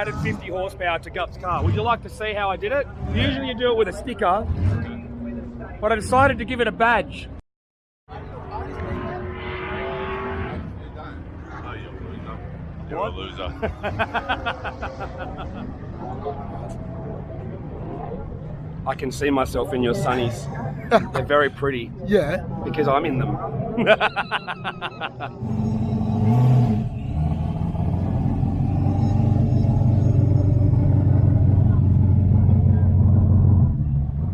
added 50 horsepower to Gup's car. Would you like to see how I did it? Usually you do it with a sticker, but I decided to give it a badge. You're a loser. I can see myself in your sunnies. They're very pretty. Yeah. Because I'm in them.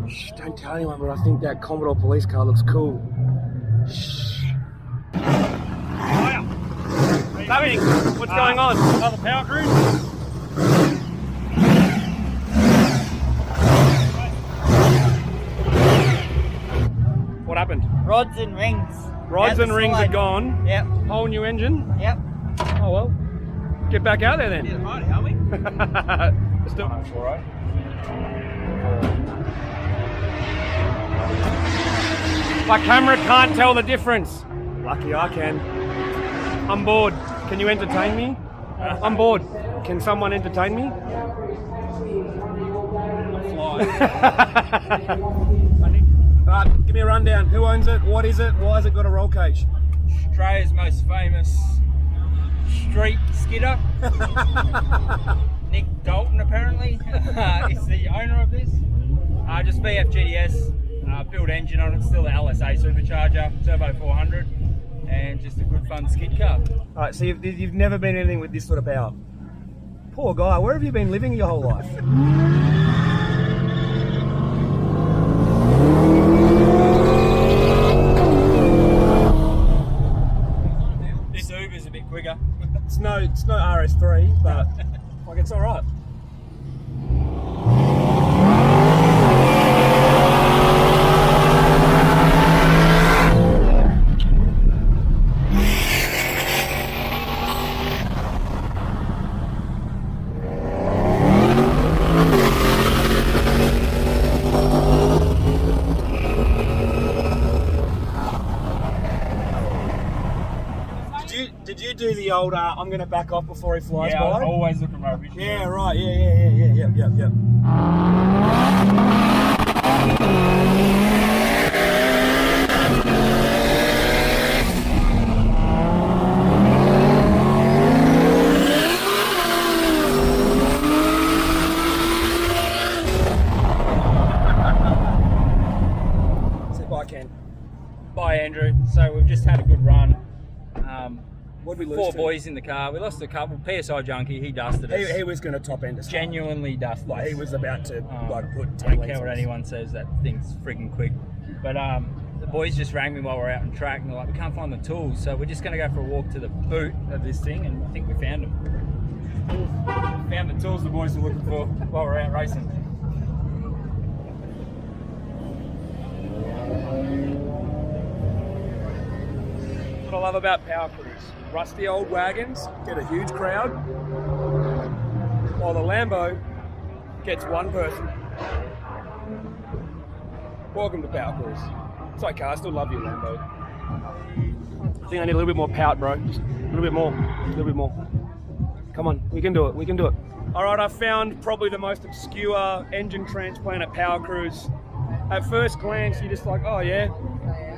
Shh, don't tell anyone, but I think that Commodore police car looks cool. Shh. Coming. What's going on? Another Powercruise. What happened? Rods and rings. Rods and rings are gone. Yep. Whole new engine. Yep. Oh well. Get back out there then. Yeah, righty, are we? Let's do it. All right. My camera can't tell the difference. Lucky I can. I'm bored. Can you entertain me? I'm bored. Can someone entertain me? Give me a rundown. Who owns it? What is it? Why has it got a roll cage? Australia's most famous street skidder. Nick Dalton apparently is the owner of this. Just VFGTS, built engine on it, still the LSA supercharger, turbo 400, and just a good fun skid car. Alright, so you've never been anything with this sort of power. Poor guy, where have you been living your whole life? This Uber's a bit quicker. It's no RS3, but like it's alright. Did you do the old, I'm going to back off before he flies Yeah, by? I'm always looking rubbish. Yeah, right, yeah. Say bye, Ken. Bye, Andrew. So we've just had a good run. What'd we lose 4 to? boys in the car. We lost a couple. PSI junkie, he dusted us. He was going to top end us. Genuinely dusted Like us. he was about to put 10 Don't lengths care what on us. anyone says, that thing's friggin' quick. But the boys just rang me while we're out on track and they're like, we can't find the tools, so we're just going to go for a walk to the boot of this thing, and I think we found them. Found the tools the boys were looking for while we're out racing. What I love about Powercruise. Rusty old wagons get a huge crowd, while the Lambo gets one person. Welcome to Powercruise. It's okay, I still love you, Lambo. I think I need a little bit more pout, bro. Just a little bit more. Come on, we can do it, All right, I found probably the most obscure engine transplant at Powercruise. At first glance, you're just like, oh yeah,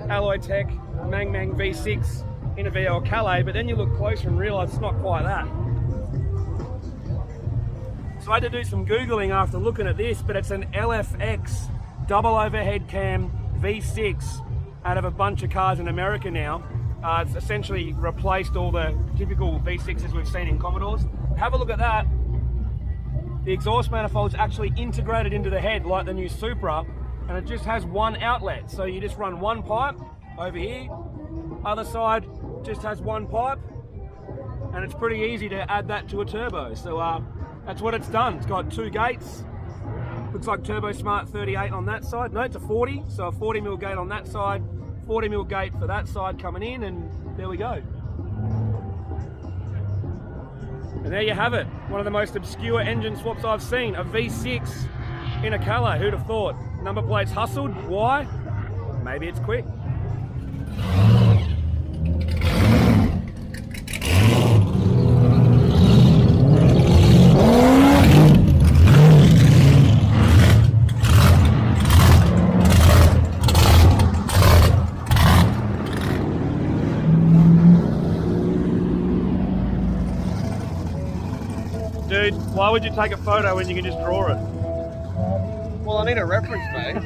Alloy Tech, Mang V6 in a VL Calais, but then you look closer and realise it's not quite that. So I had to do some Googling after looking at this, but it's an LFX double overhead cam V6 out of a bunch of cars in America now. It's essentially replaced all the typical V6s we've seen in Commodores. Have a look at that. The exhaust manifold's actually integrated into the head like the new Supra, and it just has one outlet. So you just run one pipe over here, other side just has one pipe, and it's pretty easy to add that to a turbo. So that's what it's done. It's got 2 gates. Looks like Turbo Smart 38 on that side. No, it's a 40, so a 40mm gate on that side, 40mm gate for that side coming in, and there we go. And there you have it. One of the most obscure engine swaps I've seen. A V6 in a Calais. Who'd have thought? Number plate's hustled. Why? Maybe it's quick. dude. Why would you take a photo when you can just draw it? Well, I need a reference, mate.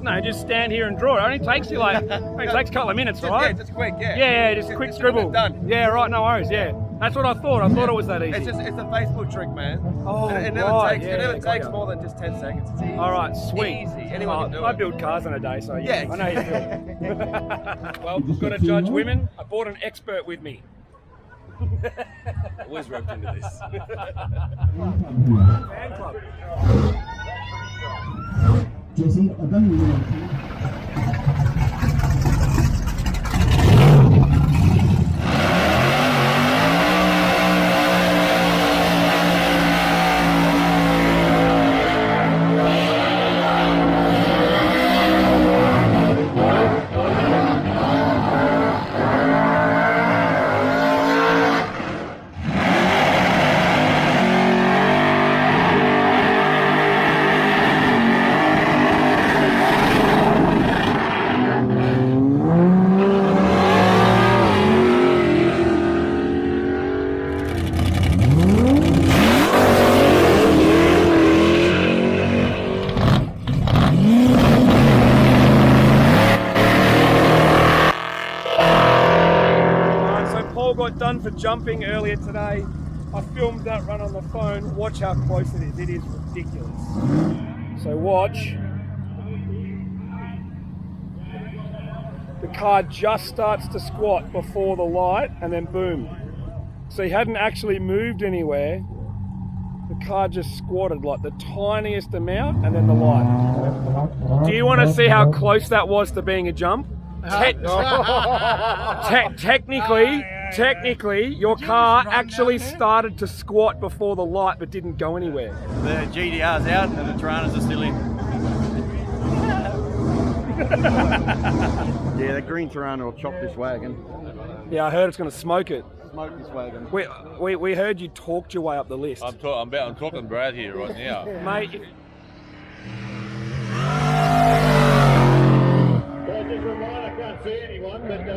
No, just stand here and draw it. It only takes you like, it takes a couple of minutes, Just, right? yeah, just quick, yeah. Yeah, just a quick scribble. Done. Yeah, right, no worries, yeah. That's what I thought. I thought it was that easy. It's a Facebook trick, man. Oh, it never right, takes, yeah, it never got takes ya. more than just 10 seconds. It's easy. All right, sweet. Easy. Anyone can do I it. build cars in a day, so yeah, Yeah. I know you feel. Well, I've got to judge women. I brought an expert with me. Always roped into this. Fan club. Jesse, I've done you well. Got done for jumping earlier today. I filmed that run on the phone. Watch how close it is. It is ridiculous. So watch. The car just starts to squat before the light and then boom. So he hadn't actually moved anywhere. The car just squatted like the tiniest amount and then the light. Do you want to see how close that was to being a jump? Technically, your car actually started to squat before the light but didn't go anywhere. The GDR's out and the Tiranas are still in. Yeah, the green Tirana will chop this wagon. Yeah, I heard it's going to smoke it. Smoke this wagon. We heard you talked your way up the list. I'm talking Brad here right now. Mate,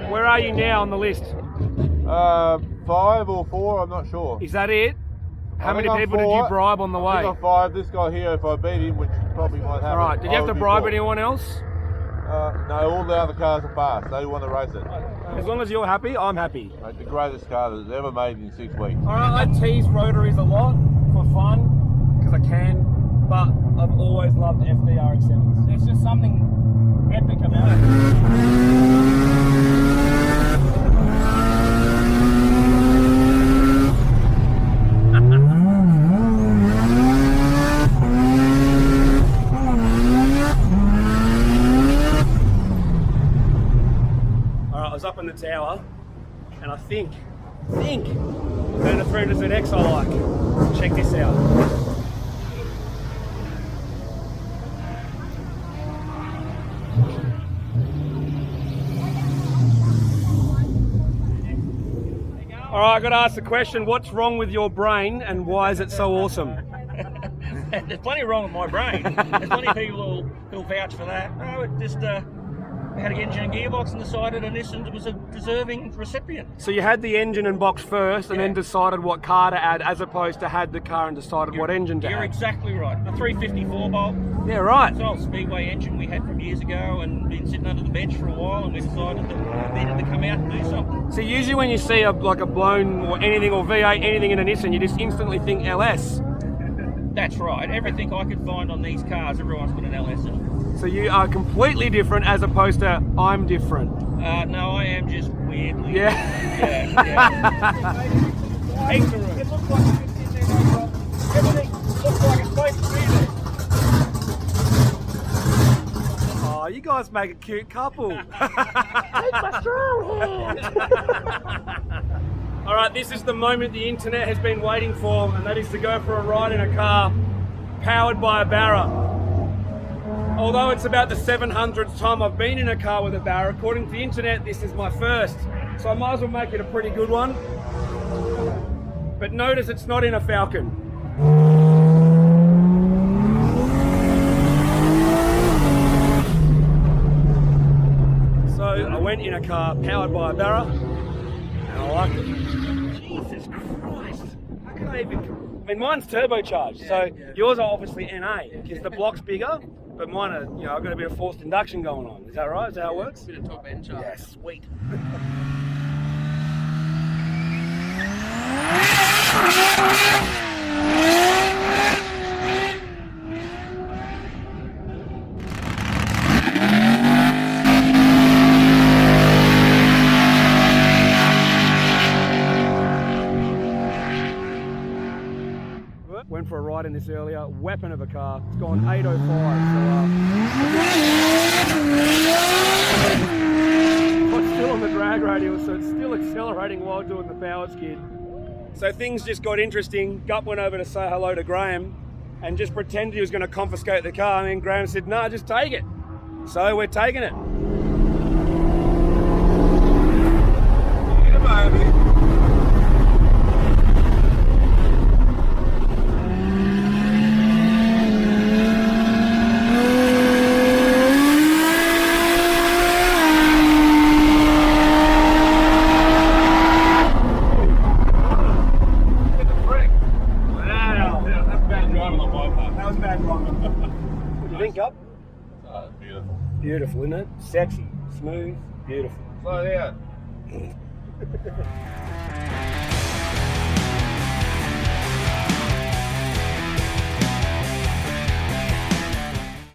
where are you now on the list? 5 or 4, I'm not sure. Is that it? How I many think I'm people did you 4. bribe on the I way? think I'm 5. This guy here, if I beat him, which probably might happen. Alright, did you have to bribe anyone else? No, all the other cars are fast. They want to race it. As long as you're happy, I'm happy. Mate, the greatest car that's ever made in 6 weeks. Alright, I tease rotaries a lot for fun, because I can, but I've always loved FDRX7s. There's just something epic about it. Alright, I was up in the tower, and I think found a 300ZX I like. Check this out. Alright, I got to ask the question, what's wrong with your brain and why is it so awesome? There's plenty wrong with my brain. There's plenty of people who'll vouch for that. No, it just we had an engine and gearbox and decided a Nissan was a deserving recipient. So you had the engine and box first and then decided what car to add as opposed to had the car and decided what engine to You're add? exactly right. A 354 bolt. Yeah, right. It's an old Speedway engine we had from years ago and been sitting under the bench for a while, and we decided that we needed to come out and do something. So usually when you see a blown or anything or V8, anything in a Nissan, you just instantly think LS. That's right. Everything I could find on these cars, everyone's put an LS in. So you are completely different as opposed to I'm different. No, I am just weirdly. Yeah. Yeah. Ignorant. It looks like it's in there. Everything looks like it's supposed to be there. Oh, you guys make a cute couple. Take my strong hand. All right, this is the moment the internet has been waiting for, and that is to go for a ride in a car powered by a Barra. Although it's about the 700th time I've been in a car with a Barra, according to the internet, this is my first. So I might as well make it a pretty good one. But notice it's not in a Falcon. So I went in a car powered by a Barra, and I liked it. Jesus Christ, how can I even I mean, mine's turbocharged, so yours are obviously NA because the block's bigger, but mine are, you know, I've got a bit of forced induction going on. Is that right? Is that how it works? Bit of top end charge. Yeah, sweet. Went for a ride in this earlier, weapon of a car. It's gone 805, so it's still on the drag radial, so it's still accelerating while doing the power skid. So things just got interesting. Gup went over to say hello to Graham and just pretended he was going to confiscate the car, and then Graham said, "No, just take it." So we're taking it. Beautiful. Beautiful, isn't it? Sexy, smooth, beautiful. Slow down.